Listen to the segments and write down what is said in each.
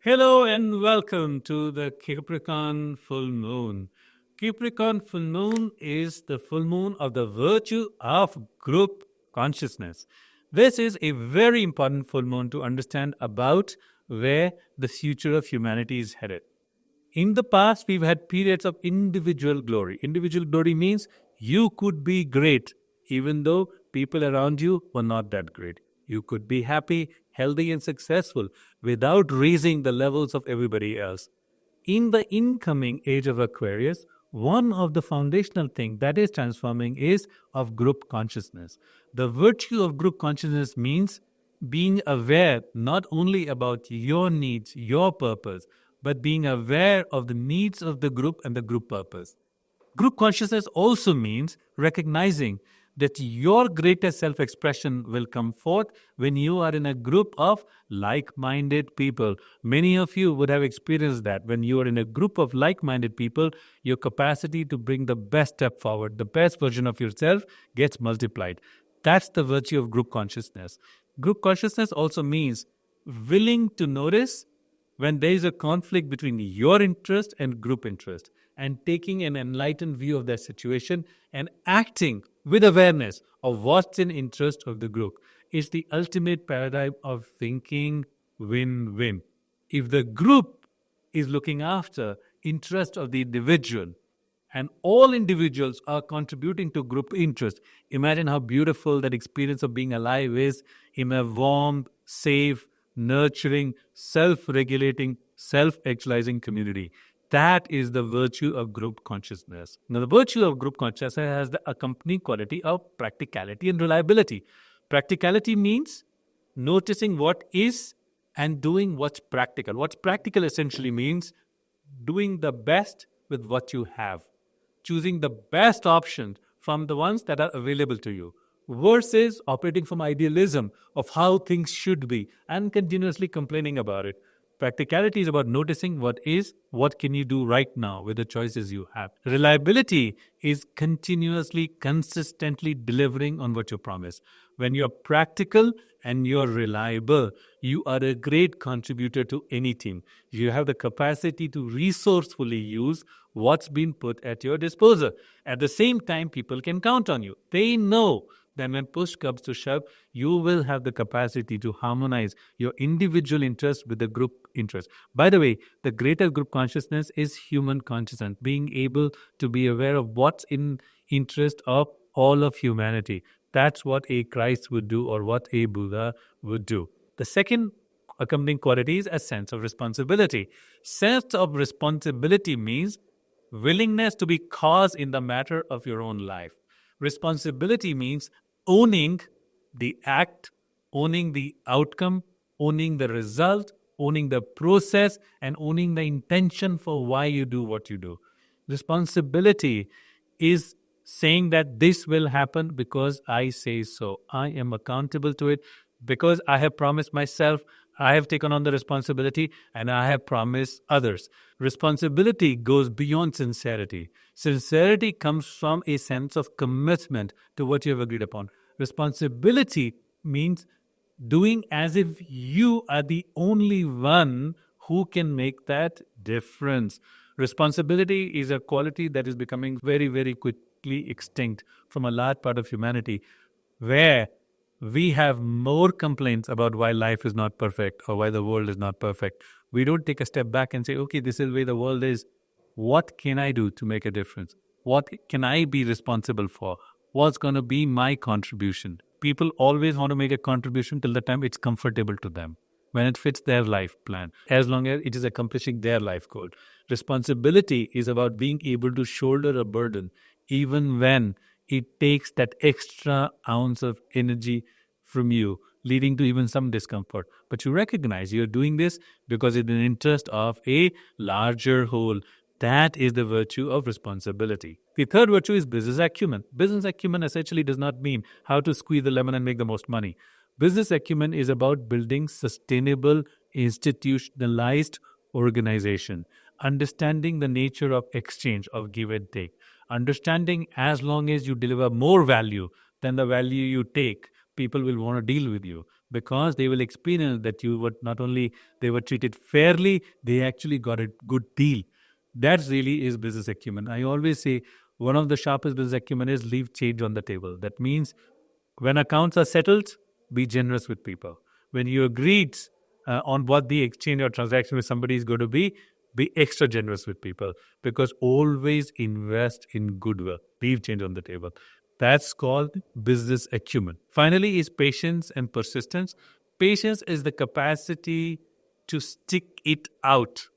Hello and welcome to the Capricorn Full Moon. Capricorn Full Moon is the full moon of the virtue of group consciousness. This is a very important full moon to understand about where the future of humanity is headed. In the past, we've had periods of individual glory. Individual glory means you could be great even though people around you were not that great. You could be happy, healthy, and successful without raising the levels of everybody else. In the incoming age of Aquarius, one of the foundational things that is transforming is of group consciousness. The virtue of group consciousness means being aware not only about your needs, your purpose, but being aware of the needs of the group and the group purpose. Group consciousness also means recognizing that your greatest self expression will come forth when you are in a group of like minded people. Many of you would have experienced that. When you are in a group of like minded people, your capacity to bring the best step forward, the best version of yourself, gets multiplied. That's the virtue of group consciousness. Group consciousness also means willing to notice when there is a conflict between your interest and group interest, and taking an enlightened view of that situation and acting with awareness of what's in interest of the group is the ultimate paradigm of thinking win-win. If the group is looking after interest of the individual and all individuals are contributing to group interest, imagine how beautiful that experience of being alive is in a warm, safe, nurturing, self-regulating, self-actualizing community. That is the virtue of group consciousness. Now, the virtue of group consciousness has the accompanying quality of practicality and reliability. Practicality means noticing what is and doing what's practical. What's practical essentially means doing the best with what you have, choosing the best options from the ones that are available to you, versus operating from idealism of how things should be and continuously complaining about it. Practicality is about noticing what is, what can you do right now with the choices you have. Reliability is continuously, consistently delivering on what you promise. When you're practical and you're reliable, you are a great contributor to any team. You have the capacity to resourcefully use what's been put at your disposal. At the same time, people can count on you. They know then when push comes to shove, you will have the capacity to harmonize your individual interest with the group interest. By the way, the greater group consciousness is human consciousness, being able to be aware of what's in interest of all of humanity. That's what a Christ would do or what a Buddha would do. The second accompanying quality is a sense of responsibility. Sense of responsibility means willingness to be cause in the matter of your own life. Responsibility means owning the act, owning the outcome, owning the result, owning the process, and owning the intention for why you do what you do. Responsibility is saying that this will happen because I say so. I am accountable to it because I have promised myself, I have taken on the responsibility, and I have promised others. Responsibility goes beyond sincerity. Sincerity comes from a sense of commitment to what you have agreed upon. Responsibility means doing as if you are the only one who can make that difference. Responsibility is a quality that is becoming very, very quickly extinct from a large part of humanity, where we have more complaints about why life is not perfect or why the world is not perfect. We don't take a step back and say, okay, this is the way the world is. What can I do to make a difference? What can I be responsible for? What's going to be my contribution? People always want to make a contribution till the time it's comfortable to them, when it fits their life plan, as long as it is accomplishing their life goal. Responsibility is about being able to shoulder a burden even when it takes that extra ounce of energy from you, leading to even some discomfort. But you recognize you're doing this because it's in the interest of a larger whole. That is the virtue of responsibility. The third virtue is business acumen. Business acumen essentially does not mean how to squeeze the lemon and make the most money. Business acumen is about building sustainable, institutionalized organization, understanding the nature of exchange, of give and take, understanding as long as you deliver more value than the value you take, people will want to deal with you. because they will experience that you were not only they were treated fairly, they actually got a good deal. That really is business acumen. I always say one of the sharpest business acumen is leave change on the table. That means when accounts are settled, be generous with people. When you agreed on what the exchange or transaction with somebody is going to be extra generous with people, because always invest in goodwill. Leave change on the table. That's called business acumen. Finally, is patience and persistence. Patience is the capacity to stick it out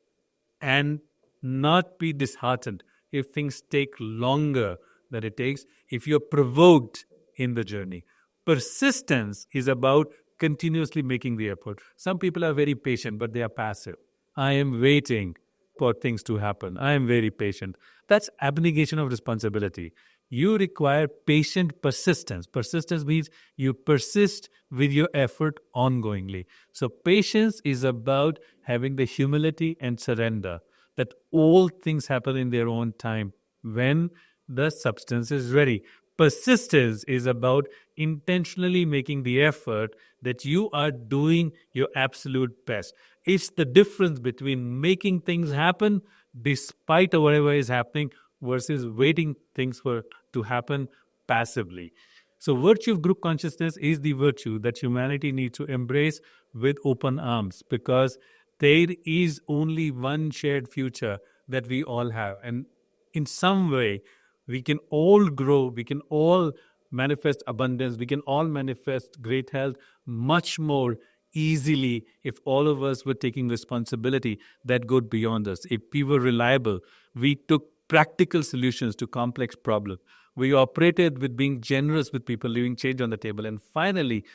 and not be disheartened if things take longer than it takes, if you're provoked in the journey. Persistence is about continuously making the effort. Some people are very patient, but they are passive. I am waiting for things to happen. I am very patient. That's abnegation of responsibility. You require patient persistence. Persistence means you persist with your effort ongoingly. So, patience is about having the humility and surrender that all things happen in their own time when the substance is ready. Persistence is about intentionally making the effort that you are doing your absolute best. It's the difference between making things happen despite whatever is happening versus waiting things for to happen passively. So, virtue of group consciousness is the virtue that humanity needs to embrace with open arms, because there is only one shared future that we all have. And in some way, we can all grow, we can all manifest abundance, we can all manifest great health much more easily if all of us were taking responsibility that go beyond us. If we were reliable, we took practical solutions to complex problems. We operated with being generous with people, leaving change on the table. And finally,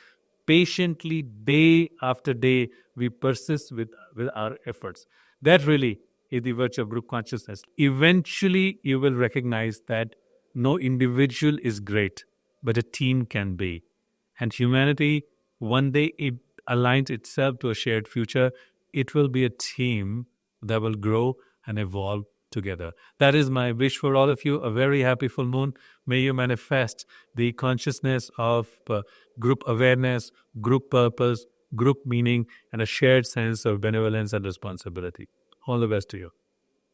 patiently, day after day, we persist with our efforts. That really is the virtue of group consciousness. Eventually, you will recognize that no individual is great, but a team can be. And humanity, one day it aligns itself to a shared future, it will be a team that will grow and evolve together. That is my wish for all of you. A very happy full moon. May you manifest the consciousness of group awareness, group purpose, group meaning, and a shared sense of benevolence and responsibility. All the best to you.